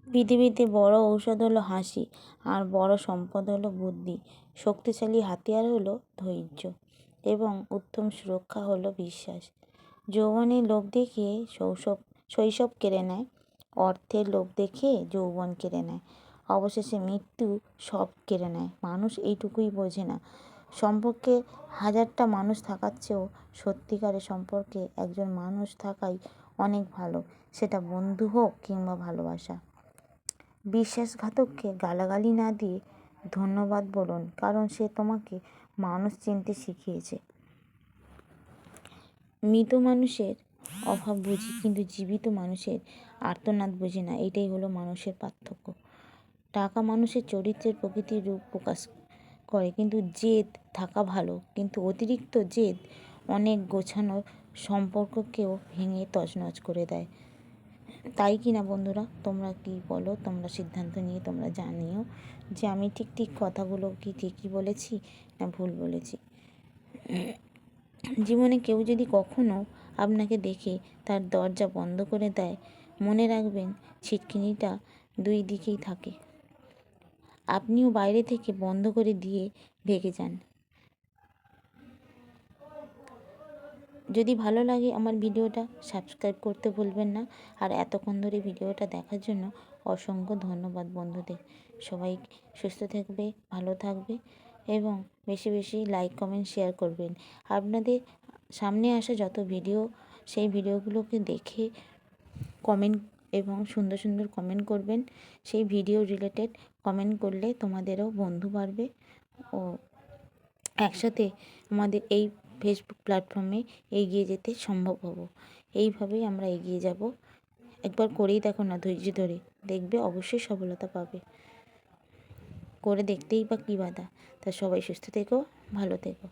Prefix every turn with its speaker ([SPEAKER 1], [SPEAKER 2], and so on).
[SPEAKER 1] পৃথিবীতে বড় ঔষধ হলো হাসি, আর বড় সম্পদ হলো বুদ্ধি। শক্তিশালী হাতিয়ার হলো ধৈর্য, এবং উত্তম সুরক্ষা হলো বিশ্বাস। যৌবনের লোভ দেখিয়ে শৈশব কেড়ে নেয়, অর্থের লোভ দেখিয়ে যৌবন কেড়ে নেয়, অবশেষে মৃত্যু সব কেড়ে নেয়। মানুষ এইটুকুই বোঝে না, সম্পর্কে হাজারটা মানুষ থাকার চেয়েও সত্যিকারের সম্পর্কে একজন মানুষ থাকাই অনেক ভালো, সেটা বন্ধু হোক কিংবা ভালোবাসা। বিশ্বাসঘাতককে গালাগালি না দিয়ে ধন্যবাদ বলুন, কারণ সে তোমাকে মানুষ চিনতে শিখিয়েছে। মৃত মানুষের অভাব বুঝি, কিন্তু জীবিত মানুষের আর্তনাদ বুঝি না। এটাই হলো মানুষের পার্থক্য। টাকা মানুষের চরিত্রের প্রকৃতির রূপ প্রকাশ করে, কিন্তু জেদ থাকা ভালো, কিন্তু অতিরিক্ত জেদ অনেক গোছানো সম্পর্ককেও ভেঙে তছনছ করে দেয়। তাই কি না বন্ধুরা? তোমরা কি বলো? তোমরা সিদ্ধান্ত নিয়ে তোমরা জানিও যে আমি ঠিক কথাগুলো কি ঠিকই বলেছি না ভুল বলেছি। জীবনে কেউ যদি কখনো আপনাকে দেখে তার দরজা বন্ধ করে দেয়, মনে রাখবেন ছিটকিনিটা দুই দিকেই থাকে। আপনিও বাইরে থেকে বন্ধ করে দিয়ে ভেগে যান। যদি ভালো লাগে আমার ভিডিওটা সাবস্ক্রাইব করতে ভুলবেন না। আর এতক্ষণ ধরে ভিডিওটা দেখার জন্য অসংখ্য ধন্যবাদ বন্ধুদের। সবাই সুস্থ থাকবে, ভালো থাকবে, এবং বেশি বেশি লাইক কমেন্ট শেয়ার করবেন। আপনাদের সামনে আসা যত ভিডিও, সেই ভিডিওগুলোকে দেখে কমেন্ট এবং সুন্দর সুন্দর কমেন্ট করবেন। সেই ভিডিও রিলেটেড কমেন্ট করলে তোমাদেরও বন্ধু বাড়বে, ও একসাথে আমাদের এই ফেসবুক প্ল্যাটফর্মে এগিয়ে যেতে সম্ভব হব। এইভাবেই আমরা এগিয়ে যাব। একবার করেই দেখো না, ধৈর্য ধরে দেখবে অবশ্যই সফলতা পাবে। করে দেখতেই বা কী বাধা। তা সবাই সুস্থ থেকো, ভালো থেকো।